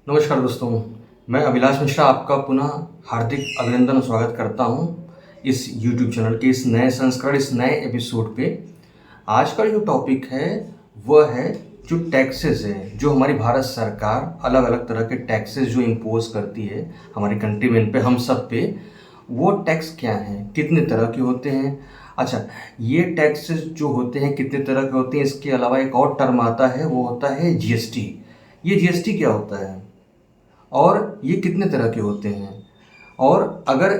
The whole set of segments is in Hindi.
नमस्कार दोस्तों, मैं अभिलाष मिश्रा आपका पुनः हार्दिक अभिनंदन और स्वागत करता हूं इस YouTube चैनल के इस नए संस्करण, इस नए एपिसोड पे। आज का जो टॉपिक है वह है जो टैक्सेस है, जो हमारी भारत सरकार अलग अलग तरह के टैक्सेस जो इम्पोज करती है हमारे कंट्रीमेन पे, हम सब पे। वो टैक्स क्या हैं, कितने तरह के होते हैं। अच्छा, ये टैक्सेस जो होते हैं कितने तरह के होते हैं, इसके अलावा एक और टर्म आता है, वो होता है GST। ये GST क्या होता है और ये कितने तरह के होते हैं, और अगर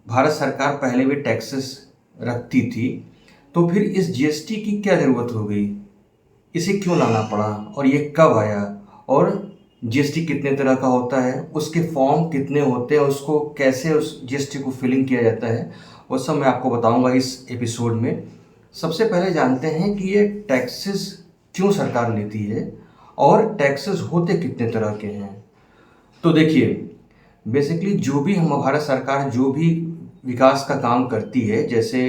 भारत सरकार पहले भी टैक्सेस रखती थी तो फिर इस GST की क्या ज़रूरत हो गई, इसे क्यों लाना पड़ा और ये कब आया, और GST कितने तरह का होता है, उसके फॉर्म कितने होते हैं, उसको कैसे उस GST को फिलिंग किया जाता है, वो सब मैं आपको बताऊंगा इस एपिसोड में। सबसे पहले जानते हैं कि ये टैक्सेस क्यों सरकार लेती है और टैक्सेस होते कितने तरह के हैं। तो देखिए, बेसिकली जो भी हम भारत सरकार जो भी विकास का काम करती है, जैसे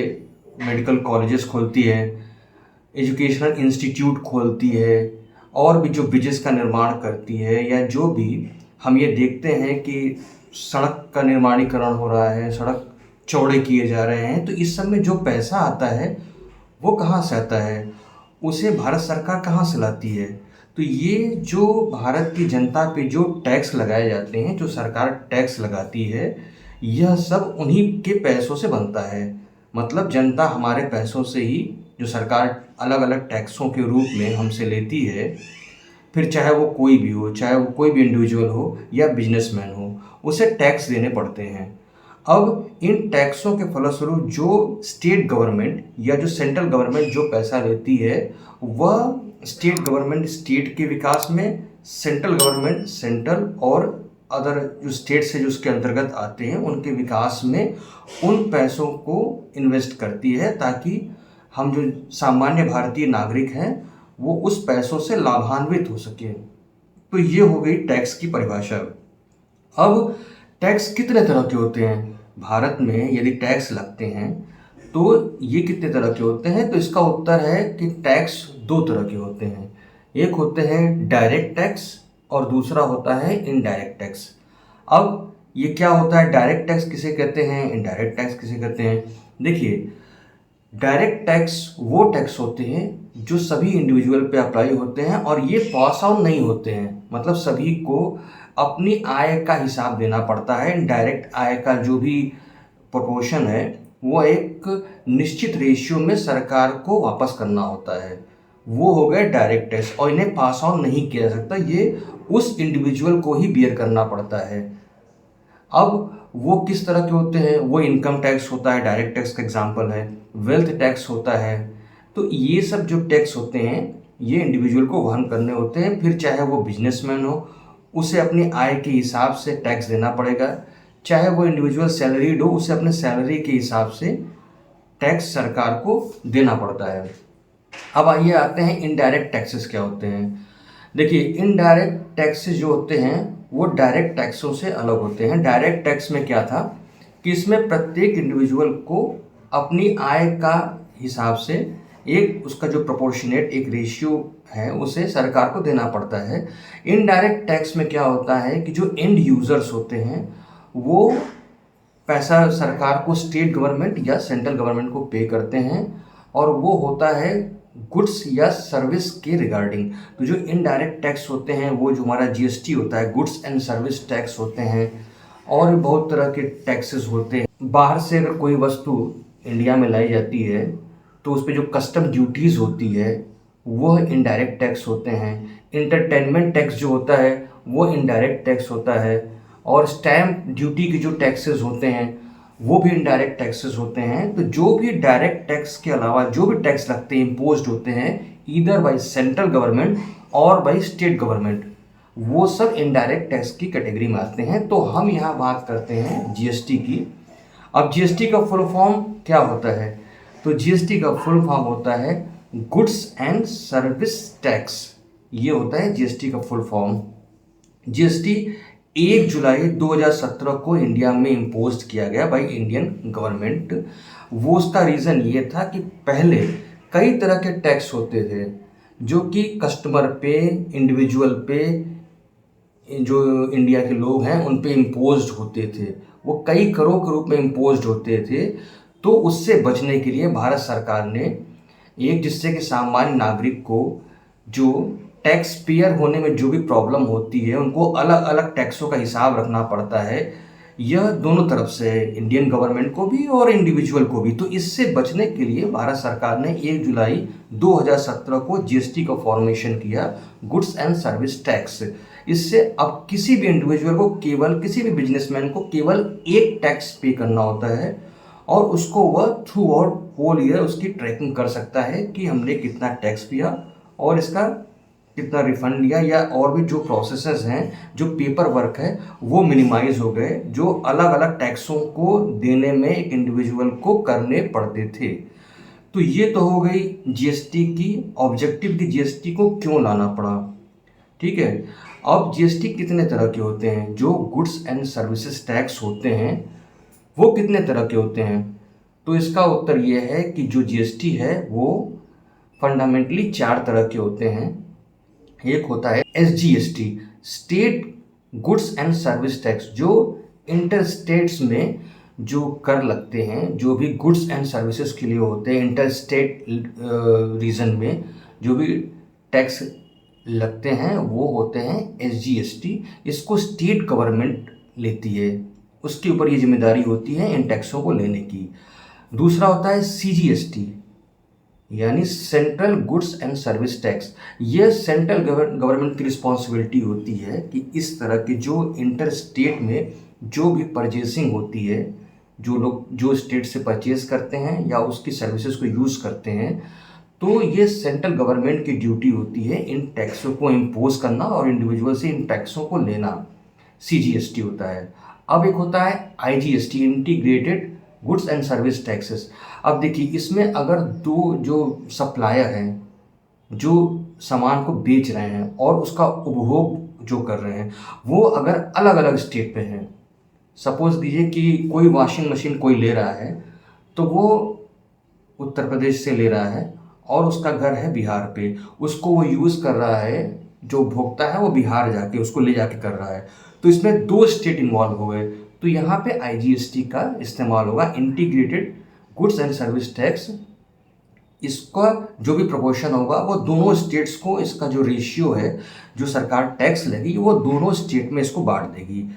मेडिकल कॉलेजेस खोलती है, एजुकेशनल इंस्टीट्यूट खोलती है, और भी जो ब्रिजेस का निर्माण करती है, या जो भी हम ये देखते हैं कि सड़क का निर्माणीकरण हो रहा है, सड़क चौड़े किए जा रहे हैं, तो इस सब में जो पैसा आता है वो कहाँ से आता है, उसे भारत सरकार कहाँ से लाती है। तो ये जो भारत की जनता पे जो टैक्स लगाए जाते हैं, जो सरकार टैक्स लगाती है, यह सब उन्हीं के पैसों से बनता है। मतलब जनता हमारे पैसों से ही, जो सरकार अलग अलग टैक्सों के रूप में हमसे लेती है, फिर चाहे वो कोई भी हो, चाहे वो कोई भी इंडिविजुअल हो या बिजनेसमैन हो, उसे टैक्स देने पड़ते हैं। अब इन टैक्सों के फलस्वरूप जो स्टेट गवर्नमेंट या जो सेंट्रल गवर्नमेंट जो पैसा लेती है, वह स्टेट गवर्नमेंट स्टेट के विकास में, सेंट्रल गवर्नमेंट सेंट्रल और अदर जो स्टेट्स है जो उसके अंतर्गत आते हैं उनके विकास में उन पैसों को इन्वेस्ट करती है, ताकि हम जो सामान्य भारतीय नागरिक हैं वो उस पैसों से लाभान्वित हो सके। तो ये हो गई टैक्स की परिभाषा। अब टैक्स कितने तरह के होते हैं भारत में, यदि टैक्स लगते हैं तो ये कितने तरह के होते हैं। तो इसका उत्तर है कि टैक्स दो तरह के होते हैं। एक होते हैं डायरेक्ट टैक्स और दूसरा होता है इनडायरेक्ट टैक्स। अब ये क्या होता है, डायरेक्ट टैक्स किसे कहते हैं, इनडायरेक्ट टैक्स किसे कहते हैं। देखिए, डायरेक्ट टैक्स वो टैक्स होते हैं जो सभी इंडिविजुअल पे अप्लाई होते हैं और ये पास ऑन नहीं होते हैं, मतलब सभी को अपनी आय का हिसाब देना पड़ता है। डायरेक्ट आय का जो भी प्रोपोर्शन है वो एक निश्चित रेशियो में सरकार को वापस करना होता है, वो हो गए डायरेक्ट टैक्स, और इन्हें पास ऑन नहीं किया जा सकता, ये उस इंडिविजुअल को ही बियर करना पड़ता है। अब वो किस तरह के होते हैं, वो इनकम टैक्स होता है, डायरेक्ट टैक्स का एग्जांपल है, वेल्थ टैक्स होता है। तो ये सब जो टैक्स होते हैं ये इंडिविजुअल को वहन करने होते हैं, फिर चाहे वो बिजनेसमैन हो उसे अपनी आय के हिसाब से टैक्स देना पड़ेगा, चाहे वो इंडिविजुअल सैलरीड हो उसे अपने सैलरी के हिसाब से टैक्स सरकार को देना पड़ता है। अब आइए आते हैं इनडायरेक्ट टैक्सेस क्या होते हैं। देखिए, इनडायरेक्ट टैक्सेस जो होते हैं वो डायरेक्ट टैक्सों से अलग होते हैं। डायरेक्ट टैक्स में क्या था कि इसमें प्रत्येक इंडिविजुअल को अपनी आय का हिसाब से एक उसका जो प्रोपोर्शनेट एक रेशियो है उसे सरकार को देना पड़ता है। इनडायरेक्ट टैक्स में क्या होता है कि जो एंड यूजर्स होते हैं वो पैसा सरकार को स्टेट गवर्नमेंट या सेंट्रल गवर्नमेंट को पे करते हैं, और वो होता है गुड्स या सर्विस के रिगार्डिंग। तो जो इनडायरेक्ट टैक्स होते हैं वो जो हमारा GST होता है, गुड्स एंड सर्विस टैक्स होते हैं, और भी बहुत तरह के टैक्सेस होते हैं। बाहर से अगर कोई वस्तु इंडिया में लाई जाती है तो उस पर जो कस्टम ड्यूटीज़ होती है वह इनडायरेक्ट टैक्स होते हैं। इंटरटेनमेंट टैक्स जो होता है वो इनडायरेक्ट टैक्स होता है, और स्टैम्प ड्यूटी के जो टैक्सेस होते हैं वो भी इनडायरेक्ट टैक्सेस होते हैं। तो जो भी डायरेक्ट टैक्स के अलावा जो भी टैक्स लगते हैं, इम्पोज्ड होते हैं ईदर बाय सेंट्रल गवर्नमेंट और बाय स्टेट गवर्नमेंट, वो सब इनडायरेक्ट टैक्स की कैटेगरी में आते हैं। तो हम यहाँ बात करते हैं GST की। अब GST का फुल फॉर्म क्या होता है, तो GST का फुल फॉर्म होता है गुड्स एंड सर्विस टैक्स, ये होता है GST का फुल फॉर्म। GST 1 जुलाई 2017 को इंडिया में इम्पोज किया गया बाय इंडियन गवर्नमेंट। वो उसका रीज़न ये था कि पहले कई तरह के टैक्स होते थे जो कि कस्टमर पे, इंडिविजुअल पे, जो इंडिया के लोग हैं उन पे इम्पोज्ड होते थे, वो कई करों के रूप में इम्पोज्ड होते थे। तो उससे बचने के लिए भारत सरकार ने एक, जिससे कि सामान्य नागरिक को जो टैक्स पेयर होने में जो भी प्रॉब्लम होती है, उनको अलग अलग टैक्सों का हिसाब रखना पड़ता है, यह दोनों तरफ से है, इंडियन गवर्नमेंट को भी और इंडिविजुअल को भी। तो इससे बचने के लिए भारत सरकार ने 1 जुलाई 2017 को जीएसटी का फॉर्मेशन किया, गुड्स एंड सर्विस टैक्स। इससे अब किसी भी इंडिविजुअल को, केवल किसी भी बिजनेसमैन को केवल एक टैक्स पे करना होता है और उसको वह थ्रू आउट होल ईयर उसकी ट्रैकिंग कर सकता है कि हमने कितना टैक्स दिया और इसका कितना रिफंड लिया, या और भी जो प्रोसेसेस हैं, जो पेपर वर्क है, वो मिनिमाइज हो गए, जो अलग अलग टैक्सों को देने में एक इंडिविजुअल को करने पड़ते थे। तो ये तो हो गई जीएसटी की ऑब्जेक्टिव कि जीएसटी को क्यों लाना पड़ा। ठीक है, अब जीएसटी कितने तरह के होते हैं? जो गुड्स एंड सर्विसेज टैक्स होते हैं वो कितने तरह के होते हैं? तो इसका उत्तर ये है कि जो जीएसटी है वो फंडामेंटली 4 तरह के होते हैं। एक होता है SGST, state goods and service tax, जो इंटर स्टेट्स में जो कर लगते हैं, जो भी गुड्स एंड सर्विसेज के लिए होते हैं, इंटर स्टेट रीजन में जो भी टैक्स लगते हैं वो होते हैं एसजीएसटी। इसको स्टेट गवर्नमेंट लेती है, उसके ऊपर ये जिम्मेदारी होती है इन टैक्सों को लेने की। दूसरा होता है सीजीएसटी, यानी central goods and service tax. ये सेंट्रल गवर्नमेंट की रिस्पॉन्सिबिलिटी होती है कि इस तरह की जो इंटर स्टेट में जो भी परचेसिंग होती है, जो लोग जो स्टेट से परचेज करते हैं या उसकी सर्विसेज को यूज़ करते हैं, तो ये सेंट्रल गवर्नमेंट की ड्यूटी होती है इन टैक्सों को इम्पोज करना और इंडिविजुअल से इन टैक्सों को लेना। सीजीएसटी होता है। अब एक होता है IGST, integrated goods and service taxes. अब देखिए, इसमें अगर दो जो सप्लायर हैं, जो सामान को बेच रहे हैं और उसका उपभोग जो कर रहे हैं, वो अगर अलग अलग स्टेट पे हैं, सपोज कीजिए कि कोई वॉशिंग मशीन कोई ले रहा है, तो वो उत्तर प्रदेश से ले रहा है और उसका घर है बिहार पे, उसको वो यूज़ कर रहा है, जो उपभोक्ता है वो बिहार जाके उसको ले जाके कर रहा है, तो इसमें 2 स्टेट इन्वॉल्व हो गए। तो यहाँ पे आईजीएसटी का इस्तेमाल होगा, integrated goods and service tax. इसका जो भी प्रोपोर्शन होगा वो दोनों स्टेट्स को, इसका जो रेशियो है जो सरकार टैक्स लेगी वो दोनों स्टेट में इसको बांट देगी।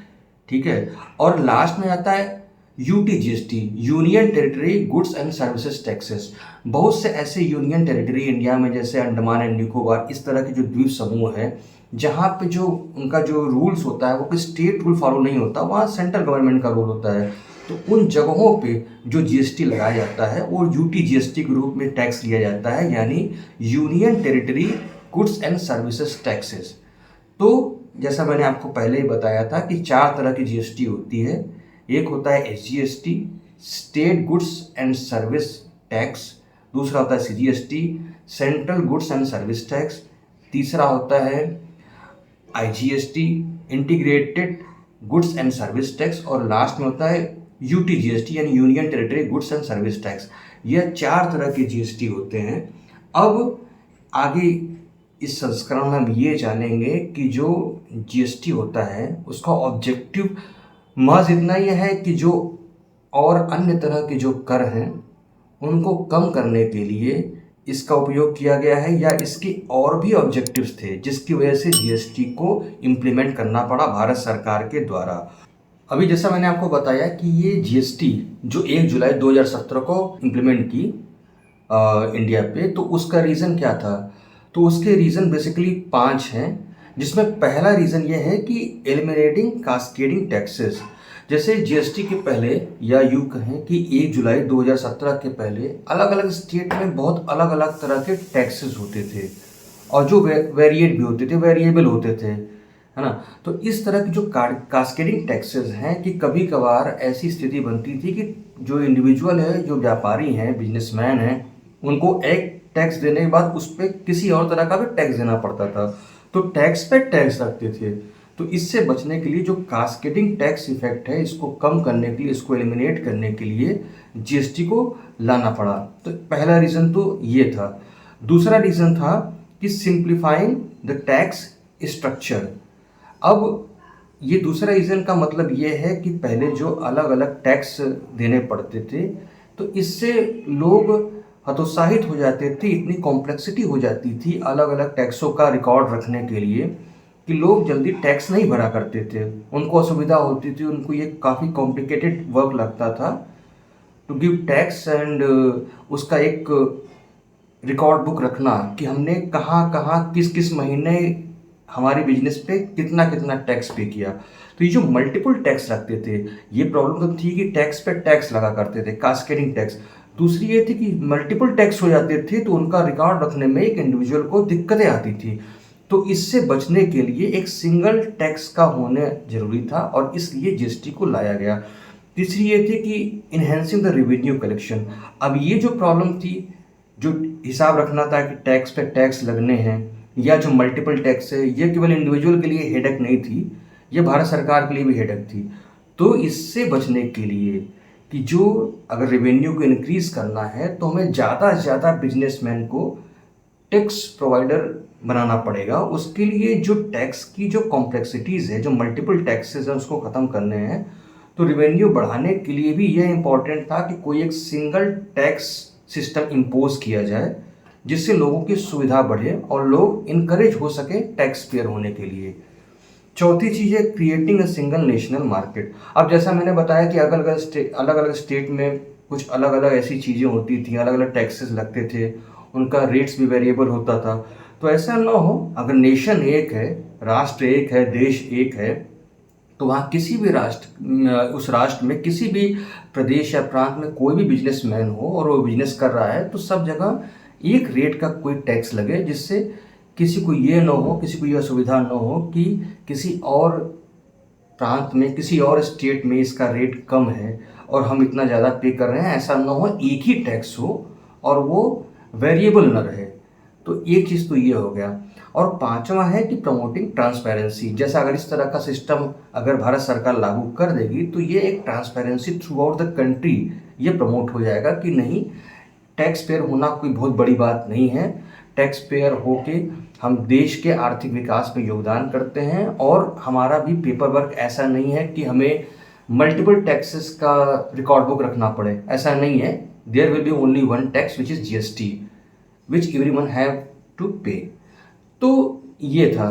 ठीक है, और लास्ट में आता है UTGST, union territory goods and services taxes. बहुत से ऐसे यूनियन टेरिटरी इंडिया में, जैसे अंडमान एंड निकोबार, इस तरह के जो द्वीप समूह है, जहाँ पे जो उनका जो रूल्स होता है वो कोई स्टेट रूल फॉलो नहीं होता, वहाँ सेंट्रल गवर्नमेंट का रूल होता है। तो उन जगहों पे जो जीएसटी लगाया जाता है वो यूटीजीएसटी के रूप में टैक्स लिया जाता है, यानी union territory goods and services taxes. तो जैसा मैंने आपको पहले ही बताया था कि 4 तरह की जीएसटी होती है। एक होता है SGST, state goods and service tax. दूसरा होता है CGST, central goods and service tax. तीसरा होता है IGST, integrated goods and service tax. और लास्ट में होता है यूटीजीएसटी, यानी union territory goods and service tax. यह 4 तरह के जीएसटी होते हैं। अब आगे इस संस्करण में हम ये जानेंगे कि जो जीएसटी होता है उसका ऑब्जेक्टिव महज इतना ही है कि जो और अन्य तरह के जो कर हैं उनको कम करने के लिए इसका उपयोग किया गया है, या इसके और भी ऑब्जेक्टिव्स थे जिसकी वजह से जीएसटी को इम्प्लीमेंट करना पड़ा भारत सरकार के द्वारा। अभी जैसा मैंने आपको बताया कि ये जीएसटी जो 1 जुलाई 2017 को इम्प्लीमेंट की इंडिया पे, तो उसका रीज़न क्या था? तो उसके रीज़न बेसिकली 5 हैं, जिसमें पहला रीज़न ये है कि एलिमिनेटिंग कास्केडिंग टैक्सेस। जैसे जीएसटी के पहले, या यूँ कहें कि 1 जुलाई 2017 के पहले अलग अलग स्टेट में बहुत अलग अलग तरह के टैक्सेस होते थे और जो वेरिएट भी होते थे, वेरिएबल होते थे, है ना। तो इस तरह की जो कास्केडिंग टैक्सेस हैं कि कभी कभार ऐसी स्थिति बनती थी कि जो इंडिविजुअल है, जो व्यापारी हैं, बिजनेसमैन हैं, उनको एक टैक्स देने के बाद उस पर किसी और तरह का भी टैक्स देना पड़ता था, तो टैक्स पे टैक्स लगते थे। तो इससे बचने के लिए जो कास्केडिंग टैक्स इफेक्ट है, इसको कम करने के लिए, इसको एलिमिनेट करने के लिए जीएसटी को लाना पड़ा। तो पहला रीज़न तो ये था। दूसरा रीज़न था कि सिंप्लीफाइंग द टैक्स स्ट्रक्चर। अब ये दूसरा रीज़न का मतलब ये है कि पहले जो अलग-अलग टैक्स देने पड़ते थे, तो इससे लोग हतोत्साहित हो जाते थे, इतनी कॉम्प्लेक्सिटी हो जाती थी अलग-अलग टैक्सों का रिकॉर्ड रखने के लिए कि लोग जल्दी टैक्स नहीं भरा करते थे। उनको असुविधा होती थी, उनको ये काफ़ी कॉम्प्लिकेटेड वर्क लगता था टू गिव टैक्स एंड उसका एक रिकॉर्ड बुक रखना कि हमने कहाँ-कहाँ, किस-किस महीने हमारे बिज़नेस पे कितना-कितना टैक्स पे किया। तो ये जो मल्टीपल टैक्स रखते थे, ये प्रॉब्लम तो थी कि टैक्स पे टैक्स लगा करते थे, कास्केडिंग टैक्स। दूसरी ये थी कि मल्टीपल टैक्स हो जाते थे, तो उनका रिकॉर्ड रखने में एक इंडिविजुअल को दिक्कतें आती थी। तो इससे बचने के लिए एक सिंगल टैक्स का होना ज़रूरी था और इसलिए जीएसटी को लाया गया। तीसरी ये थी कि इन्हांसिंग द रेवेन्यू कलेक्शन। अब ये जो प्रॉब्लम थी, जो हिसाब रखना था कि टैक्स पे टैक्स लगने हैं या जो मल्टीपल टैक्स है, ये केवल इंडिविजुअल के लिए हेडेक नहीं थी, ये भारत सरकार के लिए भी हेडेक थी। तो इससे बचने के लिए कि जो अगर रेवेन्यू को इंक्रीज़ करना है तो हमें ज़्यादा से ज़्यादा बिजनेसमैन को टैक्स प्रोवाइडर बनाना पड़ेगा। उसके लिए जो टैक्स की जो कॉम्प्लेक्सिटीज़ है, जो मल्टीपल टैक्सेस हैं, उसको ख़त्म करने हैं। तो रेवेन्यू बढ़ाने के लिए भी यह इम्पॉर्टेंट था कि कोई एक सिंगल टैक्स सिस्टम इम्पोज किया जाए, जिससे लोगों की सुविधा बढ़े और लोग इनकरेज हो सके टैक्स पेयर होने के लिए। चौथी चीज़ है creating a single national market. अब जैसा मैंने बताया कि अलग-अलग स्टेट में कुछ अलग-अलग ऐसी चीज़ें होती थी, अलग-अलग टैक्सेस लगते थे, उनका रेट्स भी वेरिएबल होता था। तो ऐसा ना हो, अगर नेशन एक है, राष्ट्र एक है, देश एक है, तो वहाँ किसी भी उस राष्ट्र में किसी भी प्रदेश या प्रांत में कोई भी बिजनेसमैन हो और वो बिजनेस कर रहा है, तो सब जगह एक रेट का कोई टैक्स लगे, जिससे किसी को ये ना हो, किसी को ये असुविधा ना हो कि किसी और प्रांत में, किसी और स्टेट में इसका रेट कम है और हम इतना ज़्यादा पे कर रहे हैं। ऐसा ना हो, एक ही टैक्स हो और वो वेरिएबल ना रहे। तो एक चीज़ तो ये हो गया। और पांचवा है कि प्रमोटिंग ट्रांसपेरेंसी। जैसा अगर इस तरह का सिस्टम अगर भारत सरकार लागू कर देगी, तो ये एक transparency through out the country ये प्रमोट हो जाएगा कि नहीं, टैक्स पेयर होना कोई बहुत बड़ी बात नहीं है। टैक्स पेयर होके हम देश के आर्थिक विकास में योगदान करते हैं और हमारा भी पेपर वर्क ऐसा नहीं है कि हमें मल्टीपल टैक्सेस का रिकॉर्ड बुक रखना पड़े, ऐसा नहीं है। There will be only one tax which is GST, which everyone have to pay. तो ये था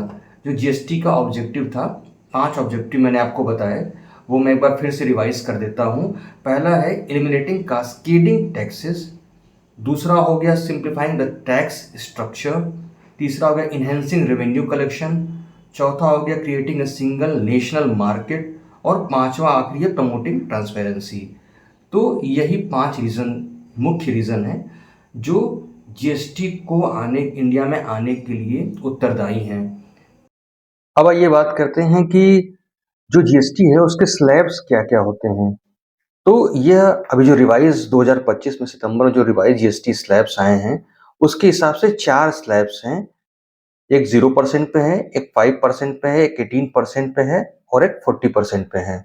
जो जीएसटी का ऑब्जेक्टिव था। 5 ऑब्जेक्टिव मैंने आपको बताए, वो मैं एक बार फिर से रिवाइज कर देता हूँ। पहला है एलिमिनेटिंग कास्केडिंग टैक्सेस। दूसरा हो गया सिंप्लीफाइंग द टैक्स स्ट्रक्चर। तीसरा हो गया इन्हेंसिंग रेवेन्यू कलेक्शन। चौथा हो गया creating a single national market. और पांचवा आखिरी है प्रमोटिंग ट्रांसपेरेंसी। तो यही 5 रीज़न, मुख्य रीज़न है जो जीएसटी को इंडिया में आने के लिए उत्तरदायी हैं। अब आइए बात करते हैं कि जो जीएसटी है उसके स्लैब्स क्या-क्या होते हैं। तो यह अभी जो रिवाइज़ 2025 में सितंबर में जो रिवाइज़ जीएसटी स्लैब्स आए हैं, उसके हिसाब से 4 स्लैब्स हैं। एक 0% पे है, एक 5% पे है, एक 18% पे है और एक 40% पे है।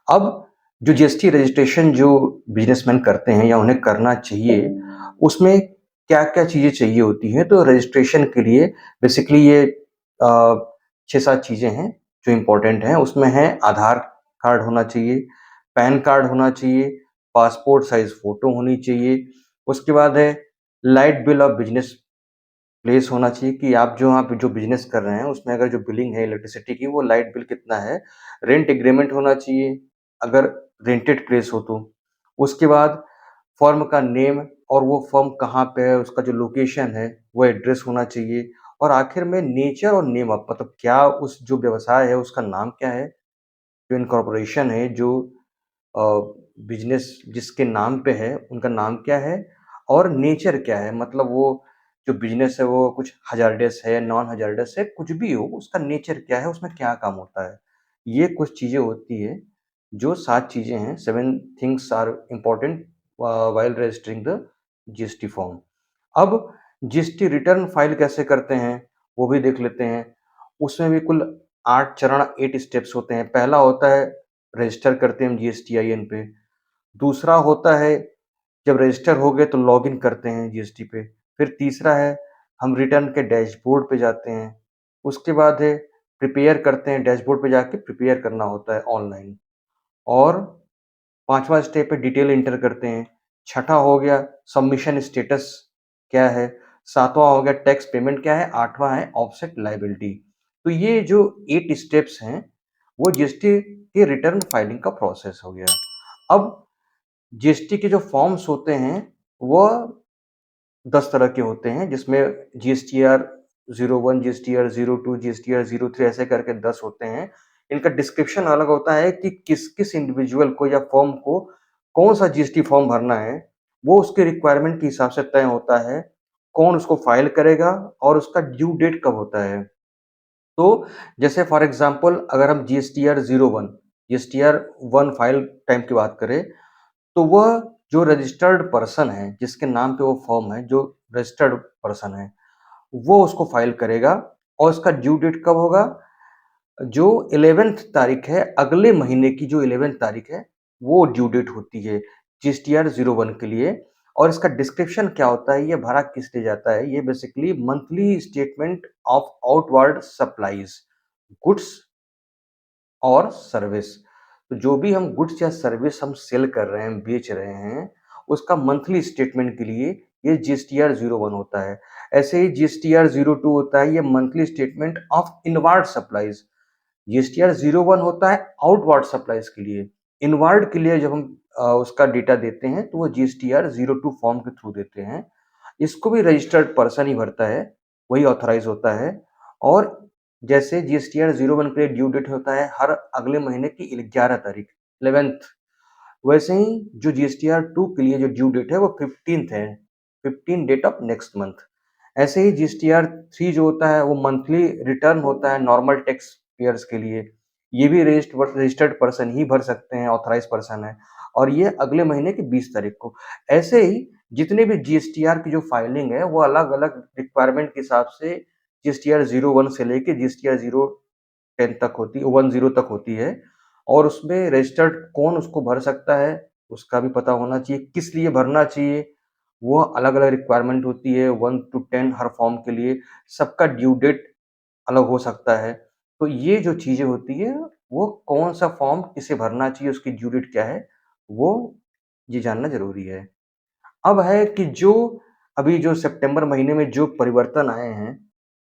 अब जो जीएसटी रजिस्ट्रेशन जो बिजनेसमैन करते हैं या उन्हें करना चाहिए, उसमें क्या-क्या चीज़ें चाहिए होती हैं। तो रजिस्ट्रेशन के लिए बेसिकली ये 6-7 चीज़ें हैं जो इम्पोर्टेंट हैं। उसमें है आधार कार्ड होना चाहिए, पैन कार्ड होना चाहिए, पासपोर्ट साइज़ फ़ोटो होनी चाहिए। उसके बाद है light bill of business place होना चाहिए कि आप जो वहाँ पे जो बिज़नेस कर रहे हैं, उसमें अगर जो बिलिंग है इलेक्ट्रिसिटी की, वो लाइट बिल कितना है। रेंट एग्रीमेंट होना चाहिए, अगर रेंटेड प्लेस हो तो। उसके बाद फर्म का नेम और वो फर्म कहाँ पे है, उसका जो लोकेशन है, वो एड्रेस होना चाहिए। और आखिर में नेचर और नेम ऑफ, मतलब क्या उस जो व्यवसाय है उसका नाम क्या है, जो इनकॉर्पोरेशन है, जो अ, बिज़नेस जिसके नाम पे है, उनका नाम क्या है और नेचर क्या है, मतलब वो जो बिज़नेस है वो कुछ हज़ारडस है, नॉन हज़ारडस है, कुछ भी हो, उसका नेचर क्या है, उसमें क्या काम होता है। ये कुछ चीज़ें होती है, जो 7 चीज़ें हैं, 7 things are important while registering the GST form. अब जीएसटी रिटर्न फाइल कैसे करते हैं, वो भी देख लेते हैं। उसमें भी कुल 8 चरण, 8 स्टेप्स होते हैं। पहला होता है रजिस्टर करते हैं हम जीएसटीआईएन पे। दूसरा होता है जब रजिस्टर हो गए तो लॉगिन करते हैं जीएसटी पे। फिर तीसरा है हम रिटर्न के डैशबोर्ड पे जाते हैं। उसके बाद है प्रिपेयर करते हैं, डैशबोर्ड पे जाके प्रिपेयर करना होता है ऑनलाइन। और 5वां स्टेप है डिटेल एंटर करते हैं। छठा हो गया सबमिशन स्टेटस क्या है। 7वां हो गया टैक्स पेमेंट क्या है। 8वां है ऑफसेट लायबिलिटी। तो ये जो 8 स्टेप्स हैं वो जीएसटी के रिटर्न फाइलिंग का प्रोसेस हो गया। अब जीएसटी के जो फॉर्म्स होते हैं वह 10 तरह के होते हैं, जिसमें जीएसटीआर 01, जीएसटीआर 02, जीएसटीआर 03 ऐसे करके 10 होते हैं। इनका डिस्क्रिप्शन अलग होता है कि किस-किस इंडिविजुअल को या फर्म को कौन-सा जीएसटी फॉर्म भरना है, वो उसके रिक्वायरमेंट के हिसाब से तय होता है, कौन उसको फाइल करेगा और उसका ड्यू डेट कब होता है। तो जैसे फॉर एग्ज़ाम्पल अगर हम जीएसटीआर 01, जीएसटीआर 1 फाइल टाइम की बात करें, तो वह जो रजिस्टर्ड पर्सन है, जिसके नाम पे वो फॉर्म है, जो रजिस्टर्ड पर्सन है, वो उसको फाइल करेगा और उसका ड्यू डेट कब होगा? जो 11th तारीख है, अगले महीने की जो 11th तारीख है, वो ड्यू डेट होती है जीएसटीआर 01 के लिए। और इसका डिस्क्रिप्शन क्या होता है, ये भरा किस लिए जाता है? ये basically monthly statement of outward supplies, goods और सर्विस। तो जो भी हम गुड्स या सर्विस हम सेल कर रहे हैं, बेच रहे हैं, उसका मंथली स्टेटमेंट के लिए ये जीएसटीआर 01 होता है। ऐसे ही जीएसटीआर 02 होता है, ये monthly statement of inward supplies. GSTR 01 होता है आउटवार्ड सप्लाइज के लिए। इनवार्ड के लिए जब हम उसका डेटा देते हैं तो वो जीएसटीआर 02 फॉर्म के थ्रू देते हैं। इसको भी रजिस्टर्ड पर्सन ही भरता है, वही ऑथराइज होता है। और जैसे जीएसटीआर 01 के लिए ड्यू डेट होता है हर अगले महीने की 11 तारीख, 11th, वैसे ही जो जीएसटीआर 2 के लिए जो ड्यू डेट है वो 15th है, 15 डेट ऑफ नेक्स्ट मंथ। ऐसे ही जीएसटीआर 3 जो होता है वो मंथली रिटर्न होता है नॉर्मल टैक्स पेयर्स के लिए। ये भी रजिस्टर्ड पर्सन ही भर सकते हैं, ऑथराइज पर्सन है, और ये अगले महीने की 20 तारीख को। ऐसे ही जितने भी जीएसटीआर की जो फाइलिंग है वो अलग-अलग रिक्वायरमेंट के हिसाब से जीएसटीआर 01 से लेके जीएसटीआर 010 तक होती है, 10 तक होती है। और उसमें रजिस्टर्ड कौन उसको भर सकता है, उसका भी पता होना चाहिए, किस लिए भरना चाहिए, वो अलग-अलग रिक्वायरमेंट होती है 1 टू 10 हर फॉर्म के लिए, सबका ड्यू डेट अलग हो सकता है। तो ये जो चीज़ें होती हैं, वो कौन-सा फॉर्म किसे भरना चाहिए, उसकी ड्यू डेट क्या है, वो ये जानना ज़रूरी है। अब है कि जो अभी जो सितंबर महीने में जो परिवर्तन आए हैं,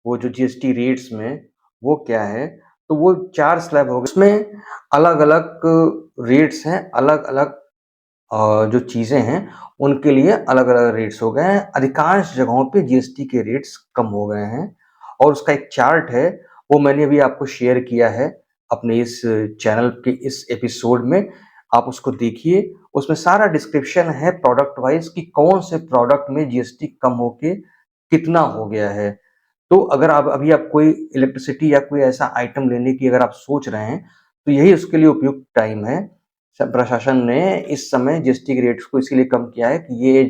वो जो जीएसटी रेट्स में, वो क्या है? तो वो 4 स्लैब हो गए। उसमें अलग-अलग रेट्स हैं, अलग-अलग जो चीज़ें हैं, उनके लिए अलग-अलग रेट्स हो गए हैं। अधिकांश जगहों पे जीएसटी के रेट्स कम हो गए हैं और उसका एक चार्ट है, वो मैंने अभी आपको शेयर किया है अपने इस चैनल के इस एपिसोड में। आप उसको देखिए, उसमें सारा डिस्क्रिप्शन है प्रोडक्ट वाइज़ कि कौन से प्रोडक्ट में जीएसटी कम होके कितना हो गया है। तो अगर आप अभी आप कोई इलेक्ट्रिसिटी या कोई ऐसा आइटम लेने की अगर आप सोच रहे हैं, तो यही उसके लिए उपयुक्त टाइम है। प्रशासन ने इस समय जीएसटी के रेट्स को इसीलिए कम किया है कि ये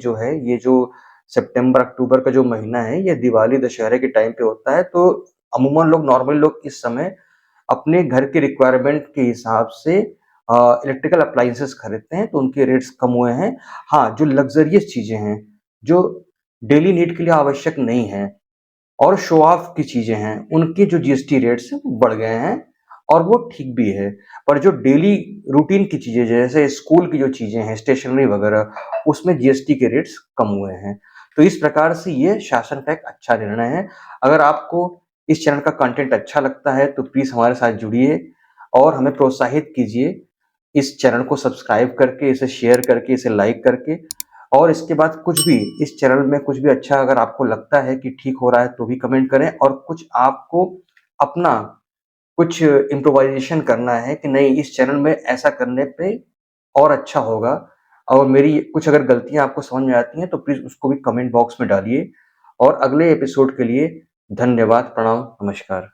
जो सितंबर अक्टूबर का जो महीना है, ये दिवाली दशहरे के टाइम पे होता है। तो अमूमन लोग, नॉर्मल लोग इस समय अपने घर के रिक्वायरमेंट के हिसाब से इलेक्ट्रिकल अप्लायंसेस खरीदते हैं, तो उनके रेट्स कम हुए हैं। हाँ, जो लग्ज़रियस चीज़ें हैं, जो डेली नीड के लिए आवश्यक नहीं है और शो ऑफ की चीज़ें हैं, उनके जो जीएसटी रेट्स हैं वो बढ़ गए हैं और वो ठीक भी है। पर जो डेली रूटीन की चीज़ें जैसे स्कूल की जो चीज़ें हैं, स्टेशनरी वगैरह, उसमें जीएसटी के रेट्स कम हुए हैं। तो इस प्रकार से ये शासन का एक अच्छा निर्णय है। अगर आपको इस चैनल का कंटेंट अच्छा लगता है तो प्लीज़ हमारे साथ जुड़िए और हमें प्रोत्साहित कीजिए इस चैनल को सब्सक्राइब करके, इसे शेयर करके, इसे लाइक करके। और इसके बाद कुछ भी इस चैनल में कुछ भी अच्छा अगर आपको लगता है कि ठीक हो रहा है तो भी कमेंट करें, और कुछ आपको अपना कुछ इम्प्रोवाइज़ेशन करना है कि नहीं इस चैनल में ऐसा करने पे और अच्छा होगा, और मेरी कुछ अगर गलतियाँ आपको समझ में आती हैं तो प्लीज़ उसको भी कमेंट बॉक्स में डालिए। और अगले एपिसोड के लिए धन्यवाद, प्रणाम, नमस्कार।